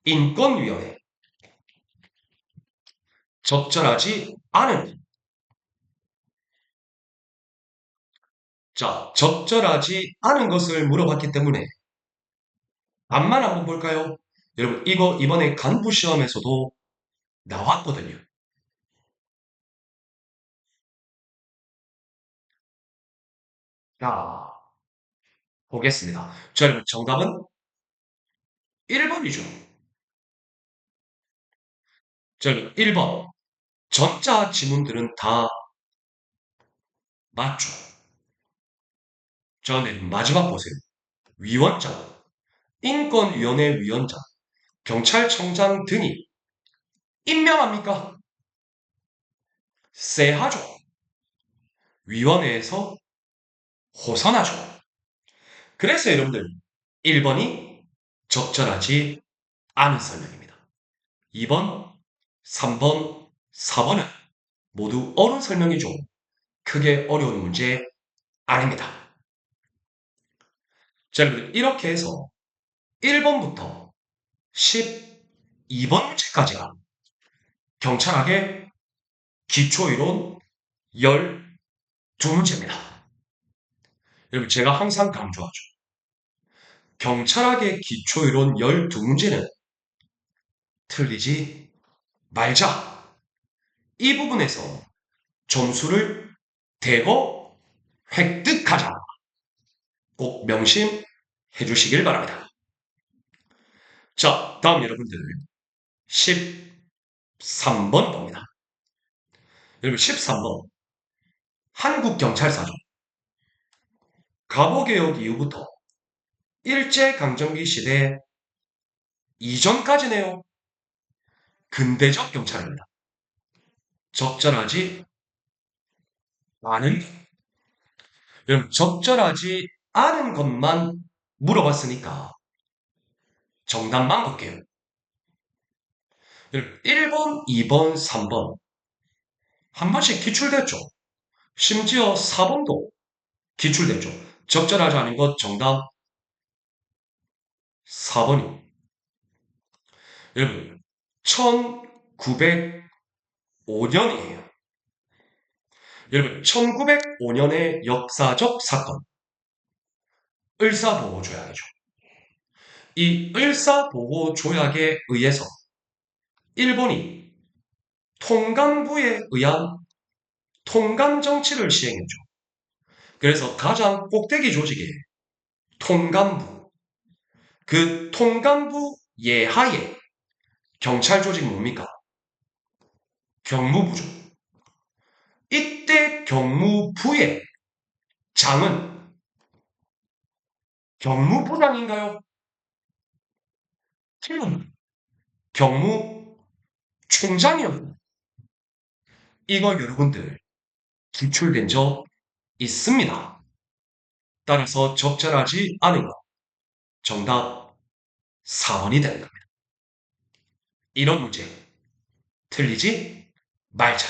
인권위원회 적절하지 않은 자, 적절하지 않은 것을 물어봤기 때문에 답만 한번 볼까요? 여러분, 이거 이번에 간부 시험에서도 나왔거든요. 자, 보겠습니다. 자, 여러분, 정답은 1번이죠. 자, 여러분, 1번. 전자 지문들은 다 맞죠. 자, 네, 마지막 보세요. 위원장, 인권위원회 위원장, 경찰청장 등이 임명합니까? 세하죠. 위원회에서 호선하죠. 그래서 여러분들 1번이 적절하지 않은 설명입니다. 2번, 3번, 4번은 모두 옳은 설명이죠. 크게 어려운 문제 아닙니다. 자, 여러분들 이렇게 해서 1번부터 12번 문제까지가 경찰학의 기초이론 12문제입니다. 여러분 제가 항상 강조하죠. 경찰학의 기초이론 12문제는 틀리지 말자. 이 부분에서 점수를 대거 획득하자. 꼭 명심해 주시길 바랍니다. 자, 다음 여러분들 13번 봅니다. 여러분 13번 한국경찰사죠. 갑오개혁 이후부터 일제강점기 시대 이전까지네요. 근대적 경찰입니다. 적절하지 않은 여러분 적절하지 않은 것만 물어봤으니까 정답만 볼게요. 여러분 1번, 2번, 3번 한 번씩 기출됐죠. 심지어 4번도 기출됐죠. 적절하지 않은 것 정답 4번이. 여러분 1905년이에요. 여러분 1905년의 역사적 사건 을사보호조약이죠. 이 을사보호조약에 의해서 일본이 통감부에 의한 통감 정치를 시행했죠. 그래서 가장 꼭대기 조직의 통감부, 그 통감부 예하에 경찰 조직 뭡니까? 경무부죠. 이때 경무부의 장은 경무부장인가요? 틀린 경무총장이요. 이거 여러분들 기출된 적 있습니다. 따라서 적절하지 않은 것. 정답 4번이 됩니다. 이런 문제 틀리지 말자.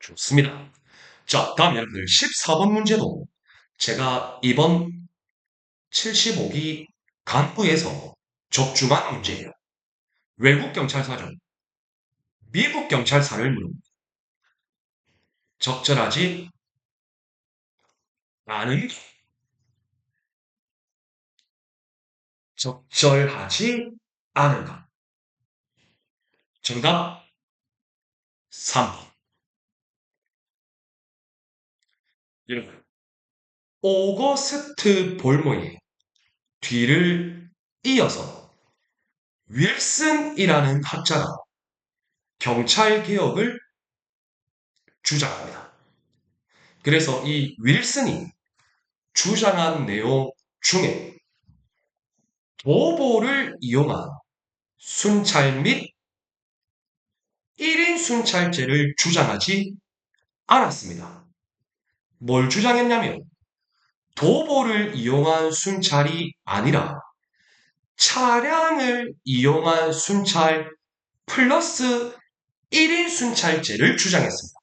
좋습니다. 자, 다음 여러분들 14번 문제도 제가 이번 75기 간부에서 적중한 문제예요. 외국 경찰사죠. 미국 경찰사를 물습니다. 적절하지 않은 적절하지 않은 것. 정답 3번. 여러분, 오거스트 볼모의 뒤를 이어서 윌슨이라는 학자가 경찰 개혁을 주장합니다. 그래서 이 윌슨이 주장한 내용 중에 도보를 이용한 순찰 및 1인 순찰제를 주장하지 않았습니다. 뭘 주장했냐면 도보를 이용한 순찰이 아니라 차량을 이용한 순찰 플러스 1인 순찰제를 주장했습니다.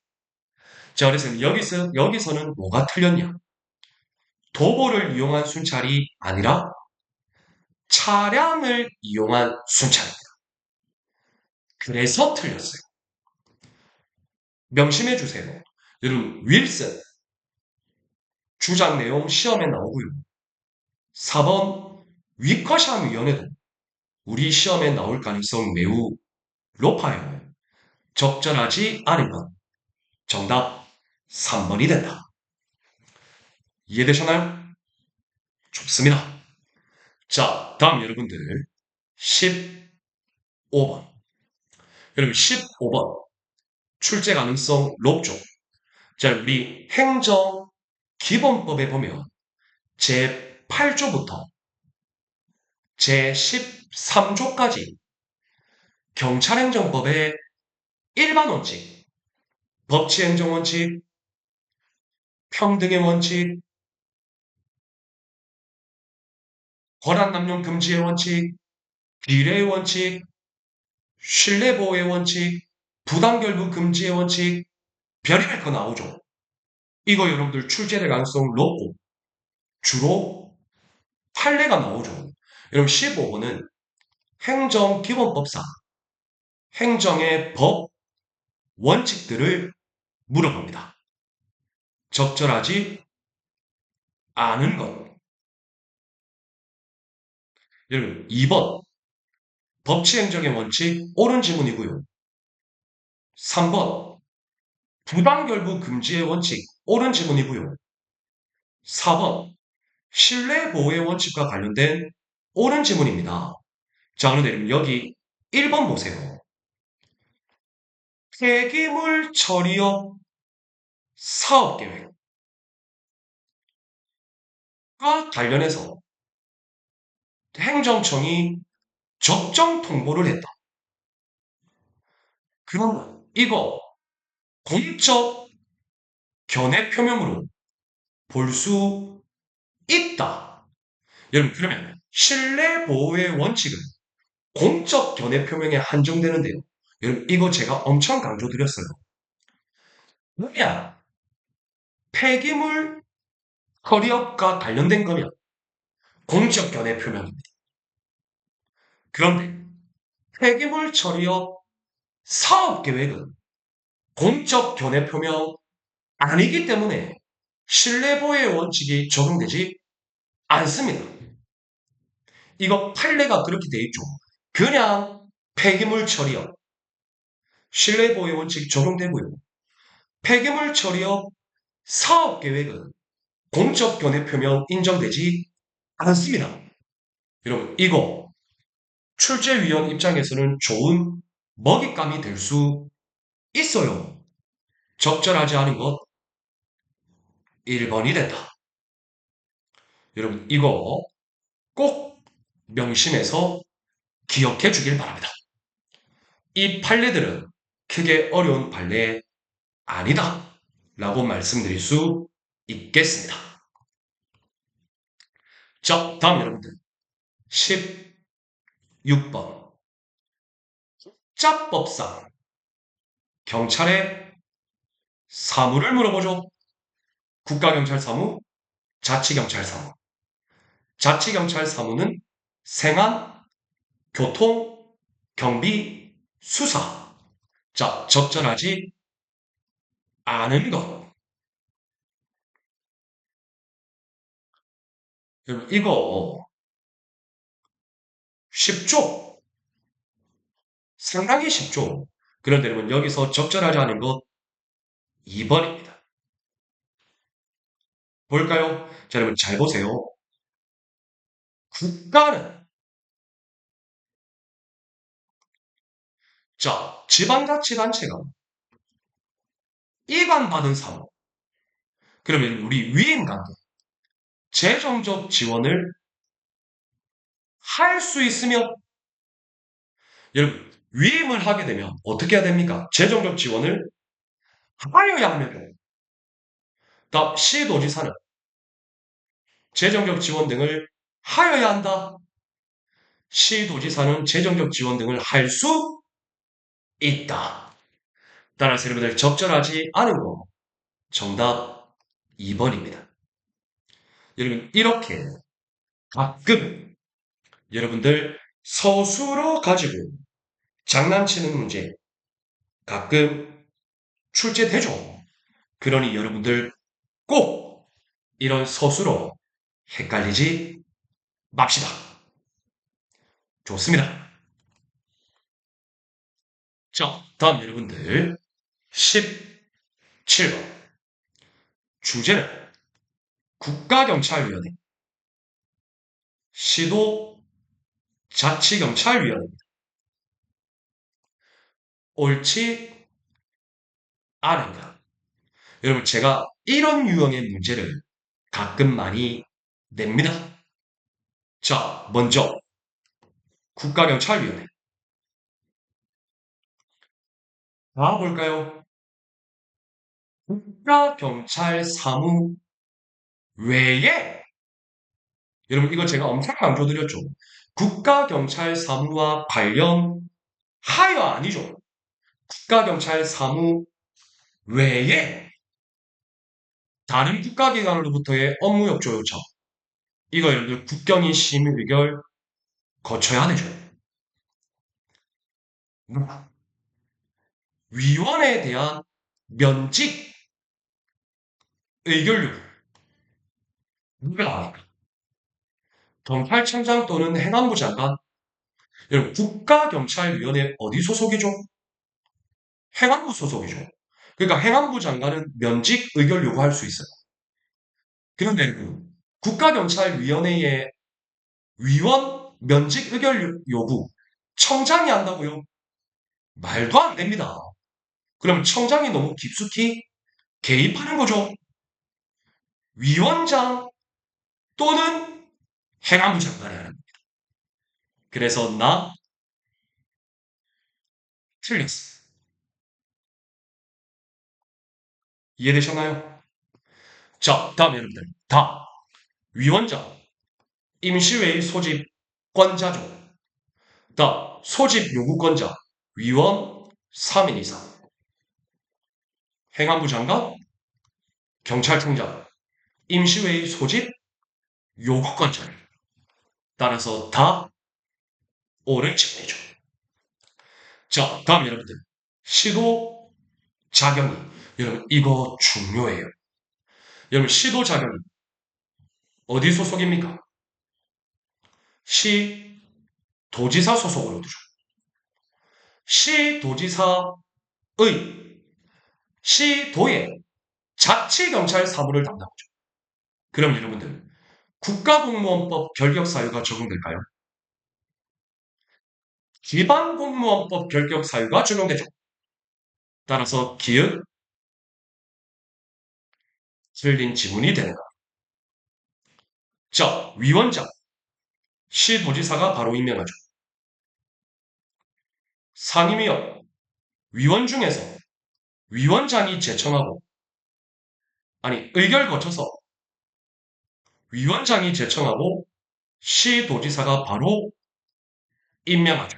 자, 그래서 여기서는 뭐가 틀렸냐? 도보를 이용한 순찰이 아니라 차량을 이용한 순찰입니다. 그래서 틀렸어요. 명심해 주세요. 여러분, 윌슨 주장 내용 시험에 나오고요. 4번 위커샴 위원회도 우리 시험에 나올 가능성 매우 높아요. 적절하지 않은 것. 정답 3번이 된다. 이해되셨나요? 좋습니다. 자, 다음 여러분들 15번. 여러분 15번 출제 가능성 높죠. 자, 우리 행정기본법에 보면 제8조부터 제13조까지 경찰행정법의 일반 원칙, 법치행정원칙, 평등의 원칙, 권한남용 금지의 원칙, 비례의 원칙, 신뢰보호의 원칙, 부당결부 금지의 원칙, 별의별 거 나오죠. 이거 여러분들 출제될 가능성 높고 주로 판례가 나오죠. 여러분 15번은 행정기본법상 행정의 법 원칙들을 물어봅니다. 적절하지 않은 것. 여러분 2번 법치행정의 원칙 옳은 지문이고요. 3번 부당결부 금지의 원칙 옳은 지문이고요. 4번 신뢰보호의 원칙과 관련된 옳은 지문입니다. 자, 그런데 여기 1번 보세요. 폐기물 처리업 사업계획과 관련해서 행정청이 적정 통보를 했다. 그러면 이거 공적 견해 표명으로 볼 수 있다. 여러분, 그러면 신뢰 보호의 원칙은 공적 견해 표명에 한정되는데요. 여러분, 이거 제가 엄청 강조드렸어요. 뭐냐? 폐기물 처리업과 관련된 거면 공적 견해 표명입니다. 그런데 폐기물 처리업 사업 계획은 공적 견해 표명 아니기 때문에 신뢰보호의 원칙이 적용되지 않습니다. 이거 판례가 그렇게 돼 있죠. 그냥 폐기물 처리업 신뢰보호의 원칙 적용되고요. 폐기물 처리업 사업 계획은 공적 견해 표명 인정되지 않습니다. 여러분, 이거 출제위원 입장에서는 좋은 먹잇감이 될 수 있어요. 적절하지 않은 것 1번이 된다. 여러분 이거 꼭 명심해서 기억해 주길 바랍니다. 이 판례들은 크게 어려운 판례 아니다 라고 말씀드릴 수 있겠습니다. 자, 다음 여러분들 16번 짭법상 경찰의 사무를 물어보죠. 국가경찰 사무, 자치경찰 사무. 자치경찰 사무는 생안, 교통, 경비, 수사. 자, 적절하지 않은 것. 여러분, 이거 쉽죠? 상당히 쉽죠? 그런데 여러분, 여기서 적절하지 않은 것 2번입니다. 볼까요? 자, 여러분, 잘 보세요. 국가는, 자, 지방자치단체가 이관받은 사무. 그러면 우리 위임관계, 재정적 지원을 할 수 있으면, 여러분, 위임을 하게 되면 어떻게 해야 됩니까? 재정적 지원을 하여야 하면, 답 시도지사는 재정적 지원 등을 하여야 한다. 시도지사는 재정적 지원 등을 할 수 있다. 따라서 여러분들 적절하지 않은 거 정답 2번입니다. 여러분 이렇게 가끔 여러분들 서술어 가지고 장난치는 문제 가끔 출제되죠. 그러니 여러분들 꼭 이런 서술어 헷갈리지 맙시다. 좋습니다. 자, 다음 여러분들 17번 주제는 국가경찰위원회 시도자치경찰위원회입니다. 옳지 않은가? 여러분 제가 이런 유형의 문제를 가끔 많이 냅니다. 자, 먼저 국가경찰위원회 나와볼까요? 국가경찰사무 외에 여러분 이거 제가 엄청 강조드렸죠. 국가경찰사무와 관련하여 아니죠. 국가경찰사무 외에 다른 국가기관으로부터의 업무 협조 요청 이거 여러분들 국경위 심의 의결 거쳐야 되죠. 위원에 대한 면직 의결 요구 누가 나옵니까? 경찰청장 또는 행안부 장관 여러분 국가경찰위원회 어디 소속이죠? 행안부 소속이죠. 그러니까 행안부 장관은 면직 의결 요구할 수 있어요. 그런데 그 국가경찰위원회의 위원 면직 의결 요구 청장이 한다고요? 말도 안 됩니다. 그럼 청장이 너무 깊숙이 개입하는 거죠. 위원장 또는 행안부 장관이 하는 겁니다. 그래서 나 틀렸어. 이해되셨나요? 자, 다음 여러분들 다 위원장 임시회의 소집권자죠. 다 소집 요구권자 위원 3인 이상 행안부 장관 경찰청장 임시회의 소집 요구권자를 따라서 다 옳은 질문이죠. 자, 다음 여러분들 시도 자격이 여러분 이거 중요해요. 여러분 시도 자격이 어디 소속입니까? 시 도지사 소속으로 두죠. 시도지사의 시도의 자치경찰 사무를 담당하죠. 그럼 여러분들 국가공무원법 결격 사유가 적용될까요? 기반공무원법 결격 사유가 준용되죠. 따라서 기역 틀린 지문이 되는 것. 자, 위원장. 시도지사가 바로 임명하죠. 상임위원. 위원 중에서 위원장이 제청하고, 아니, 의결 거쳐서 위원장이 제청하고 시도지사가 바로 임명하죠.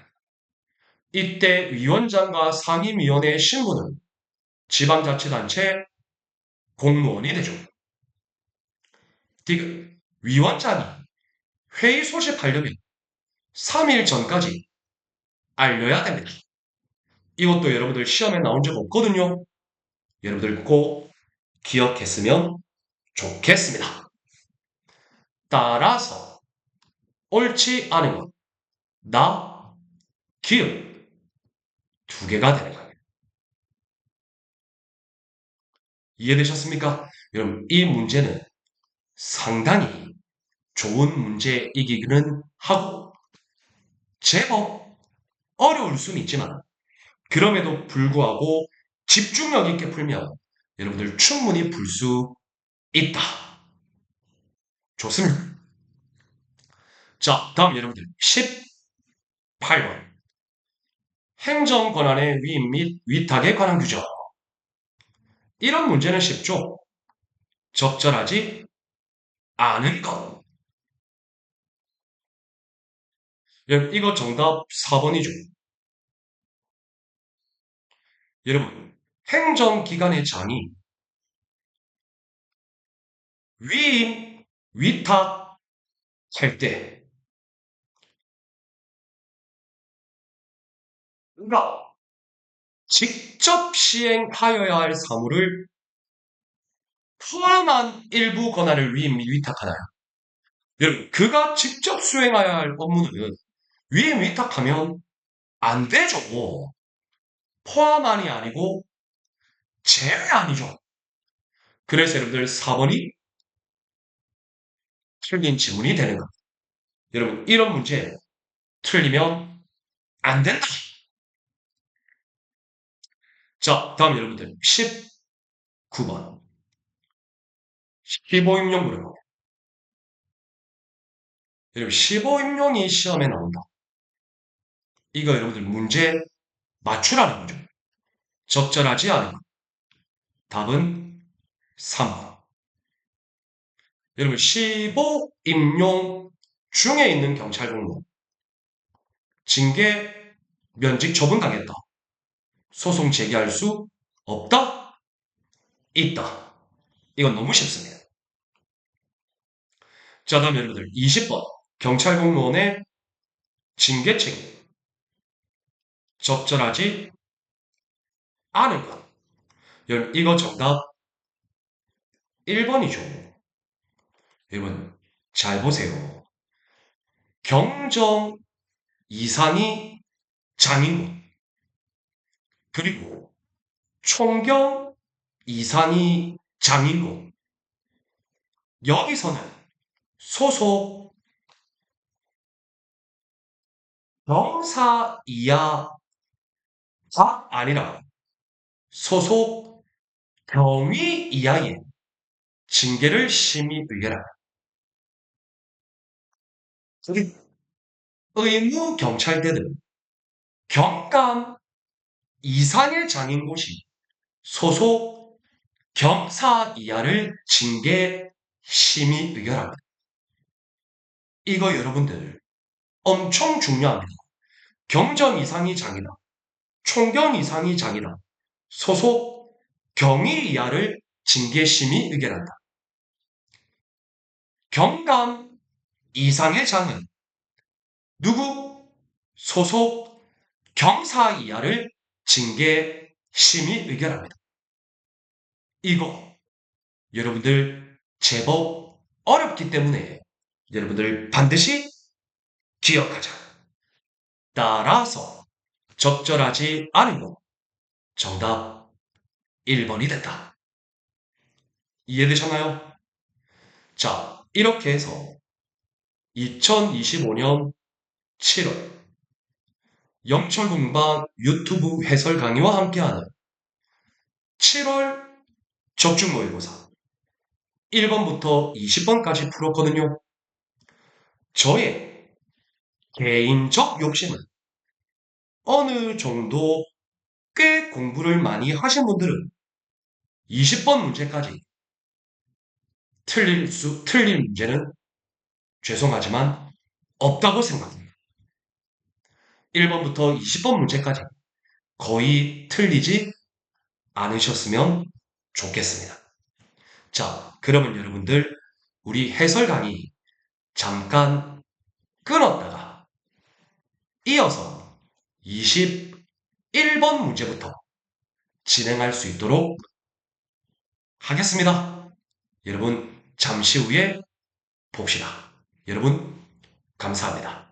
이때 위원장과 상임위원회의 신분은 지방자치단체 공무원이 되죠. 디귿. 위원장이 회의 소집하려면 3일 전까지 알려야 됩니다. 이것도 여러분들 시험에 나온 적 없거든요. 여러분들 꼭 기억했으면 좋겠습니다. 따라서 옳지 않은 것, 나, 기억 두 개가 되는 거예요. 이해되셨습니까? 여러분 이 문제는 상당히 좋은 문제이기는 하고 제법 어려울 수는 있지만 그럼에도 불구하고 집중력 있게 풀면 여러분들 충분히 풀 수 있다. 좋습니다. 자, 다음 여러분들 18번 행정권한의 위임 및 위탁에 관한 규정. 이런 문제는 쉽죠. 적절하지 않은 것. 여러분 이거 정답 4번이죠. 여러분 행정기관의 장이 위임, 위탁 할 때 그가 직접 시행하여야 할 사무를 포함한 일부 권한을 위임 및 위탁하나요? 여러분 그가 직접 수행해야 할 업무는 위임 위탁하면 안 되죠. 포함안이 아니고 제외안이죠. 그래서 여러분들 4번이 틀린 지문이 되는 겁니다. 여러분 이런 문제 틀리면 안 된다. 자, 다음 여러분들 19번 15임용 물어봅니다. 여러분 15임용이 시험에 나온다. 이거 여러분들 문제 맞추라는 거죠. 적절하지 않은 것. 답은 3번. 여러분 15임용 중에 있는 경찰 공무원 징계 면직 처분당했다. 소송 제기할 수 없다? 있다. 이건 너무 쉽습니다. 자, 다음 여러분들 20번 경찰 공무원의 징계 책임 적절하지 않은 것. 여러분 이거 정답 1번이죠. 여러분 잘 보세요. 경정 이상이 장인군 그리고 총경 이상이 장인군 여기서는 소속 병사 이하가 아니라 소속 경위 이하의 징계를 심의 의결한다. 의무 경찰대는 경감 이상의 장인 곳이 소속 경사 이하를 징계 심의 의결합니다. 이거 여러분들 엄청 중요합니다. 경정 이상이 장이다. 총경 이상이 장이다. 소속 경위 이하를 징계 심의 의결한다. 경감 이상의 장은 누구? 소속 경사 이하를 징계 심의 의결합니다. 이거 여러분들 제법 어렵기 때문에 여러분들 반드시 기억하자. 따라서 적절하지 않은 거 정답 1번이 됐다. 이해되셨나요? 자, 이렇게 해서 2025년 7월 영철공방 유튜브 해설 강의와 함께하는 7월 적중 모의고사 1번부터 20번까지 풀었거든요. 저의 개인적 욕심은 어느 정도 꽤 공부를 많이 하신 분들은 20번 문제까지 틀릴 문제는 죄송하지만 없다고 생각합니다. 1번부터 20번 문제까지 거의 틀리지 않으셨으면 좋겠습니다. 자, 그러면 여러분들 우리 해설 강의 잠깐 끊었다가 이어서 21번 문제부터 진행할 수 있도록 하겠습니다. 여러분 잠시 후에 봅시다. 여러분 감사합니다.